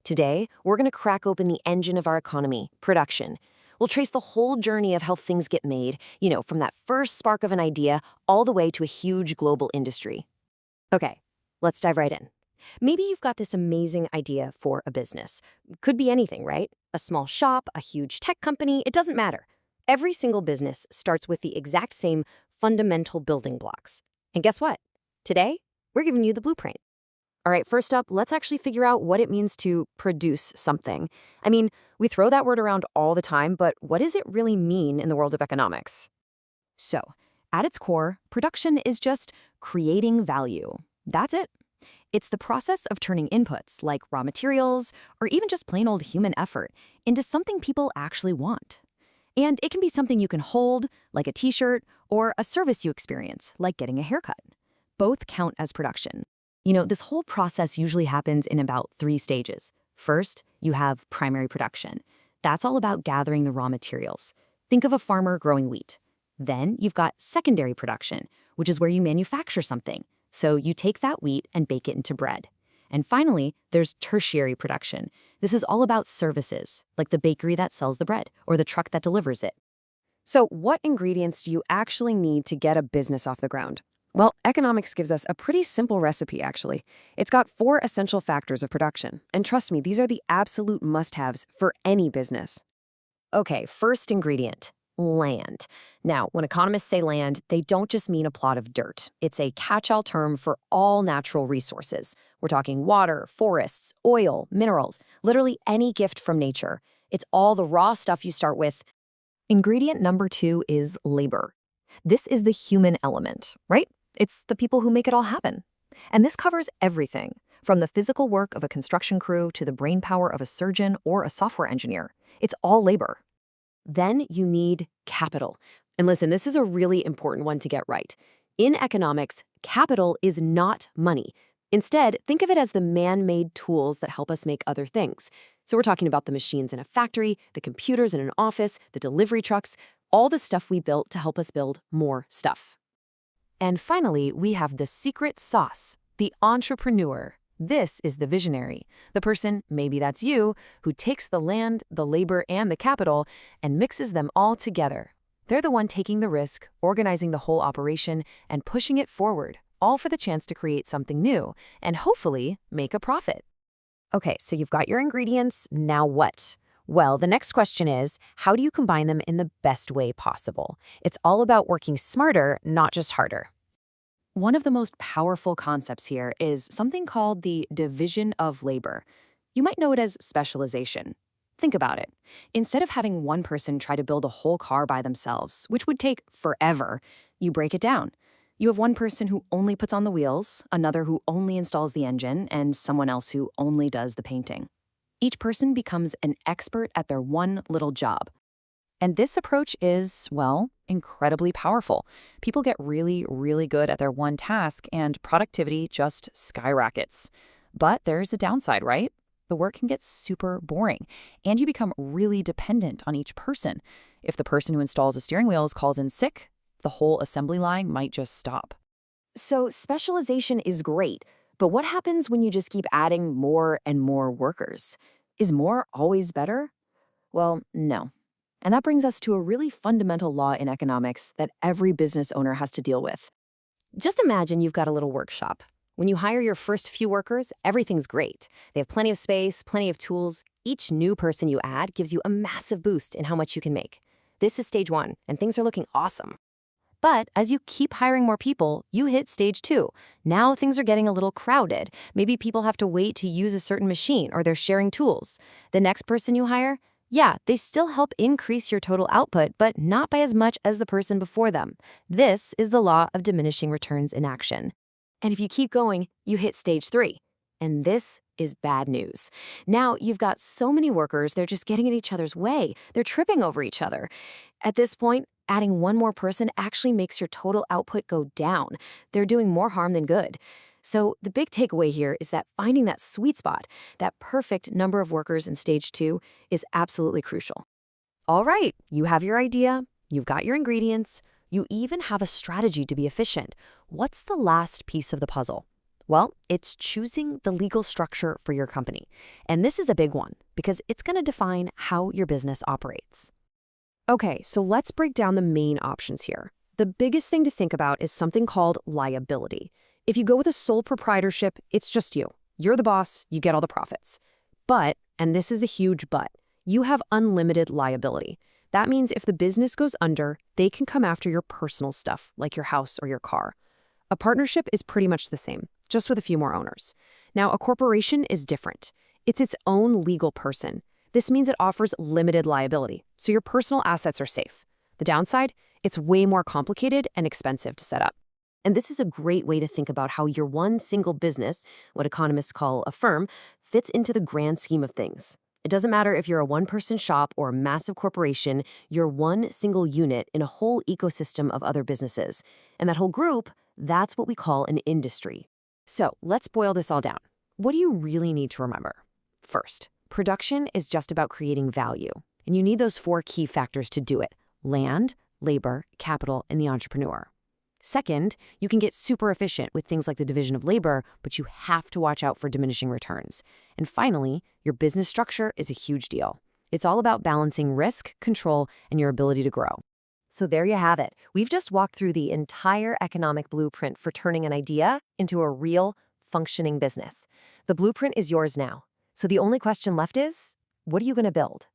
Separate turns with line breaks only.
Today, we're going to crack open the engine of our economy, production. We'll trace the whole journey of how things get made, from that first spark of an idea all the way to a huge global industry. Okay, let's dive right in. Maybe you've got this amazing idea for a business. Could be anything, right? A small shop, a huge tech company, it doesn't matter. Every single business starts with the exact same fundamental building blocks. And guess what? Today, we're giving you the blueprint. All right, first up, let's actually figure out what it means to produce something. I mean, we throw that word around all the time, but what does it really mean in the world of economics? So, at its core, production is just creating value. That's it. It's the process of turning inputs, like raw materials, or even just plain old human effort, into something people actually want. And it can be something you can hold, like a t-shirt, or a service you experience, like getting a haircut. Both count as production. This whole process usually happens in about 3 stages. First, you have primary production. That's all about gathering the raw materials. Think of a farmer growing wheat. Then you've got secondary production, which is where you manufacture something. So you take that wheat and bake it into bread. And finally, there's tertiary production. This is all about services, like the bakery that sells the bread or the truck that delivers it. So what ingredients do you actually need to get a business off the ground? Well, economics gives us a pretty simple recipe, actually. It's got 4 essential factors of production. And trust me, these are the absolute must-haves for any business. Okay, first ingredient, land. Now, when economists say land, they don't just mean a plot of dirt. It's a catch-all term for all natural resources. We're talking water, forests, oil, minerals, literally any gift from nature. It's all the raw stuff you start with. Ingredient number 2 is labor. This is the human element, right? It's the people who make it all happen. And this covers everything, from the physical work of a construction crew to the brainpower of a surgeon or a software engineer. It's all labor. Then you need capital. And listen, this is a really important one to get right. In economics, capital is not money. Instead, think of it as the man-made tools that help us make other things. So we're talking about the machines in a factory, the computers in an office, the delivery trucks, all the stuff we built to help us build more stuff. And finally, we have the secret sauce, the entrepreneur. This is the visionary, the person, maybe that's you, who takes the land, the labor, and the capital and mixes them all together. They're the one taking the risk, organizing the whole operation, and pushing it forward, all for the chance to create something new and hopefully make a profit. Okay, so you've got your ingredients, now what? Well, the next question is, how do you combine them in the best way possible? It's all about working smarter, not just harder. One of the most powerful concepts here is something called the division of labor. You might know it as specialization. Think about it. Instead of having one person try to build a whole car by themselves, which would take forever, you break it down. You have one person who only puts on the wheels, another who only installs the engine, and someone else who only does the painting. Each person becomes an expert at their one little job. And this approach is, well, incredibly powerful. People get really, really good at their one task, and productivity just skyrockets. But there's a downside, right? The work can get super boring, and you become really dependent on each person. If the person who installs the steering wheels calls in sick, the whole assembly line might just stop. So specialization is great, but what happens when you just keep adding more and more workers? Is more always better? Well, no. And that brings us to a really fundamental law in economics that every business owner has to deal with. Just imagine you've got a little workshop. When you hire your first few workers, everything's great. They have plenty of space, plenty of tools. Each new person you add gives you a massive boost in how much you can make. This is stage 1, and things are looking awesome. But as you keep hiring more people, you hit stage 2. Now things are getting a little crowded. Maybe people have to wait to use a certain machine, or they're sharing tools. The next person you hire, yeah, they still help increase your total output, but not by as much as the person before them. This is the law of diminishing returns in action. And if you keep going, you hit stage 3. And this is bad news. Now you've got so many workers, they're just getting in each other's way. They're tripping over each other. At this point, adding one more person actually makes your total output go down. They're doing more harm than good. So the big takeaway here is that finding that sweet spot, that perfect number of workers in stage 2, is absolutely crucial. All right, you have your idea, you've got your ingredients, you even have a strategy to be efficient. What's the last piece of the puzzle? Well, it's choosing the legal structure for your company. And this is a big one because it's going to define how your business operates. Okay, so let's break down the main options here. The biggest thing to think about is something called liability. If you go with a sole proprietorship, it's just you. You're the boss, you get all the profits. But, and this is a huge but, you have unlimited liability. That means if the business goes under, they can come after your personal stuff, like your house or your car. A partnership is pretty much the same, just with a few more owners. Now, a corporation is different. It's its own legal person. This means it offers limited liability, so your personal assets are safe. The downside? It's way more complicated and expensive to set up. And this is a great way to think about how your one single business, what economists call a firm, fits into the grand scheme of things. It doesn't matter if you're a one-person shop or a massive corporation, you're one single unit in a whole ecosystem of other businesses. And that whole group, that's what we call an industry. So let's boil this all down. What do you really need to remember? First, production is just about creating value. And you need those 4 key factors to do it: land, labor, capital, and the entrepreneur. Second, you can get super efficient with things like the division of labor, but you have to watch out for diminishing returns. And finally, your business structure is a huge deal. It's all about balancing risk, control, and your ability to grow. So there you have it. We've just walked through the entire economic blueprint for turning an idea into a real, functioning business. The blueprint is yours now. So the only question left is, what are you going to build?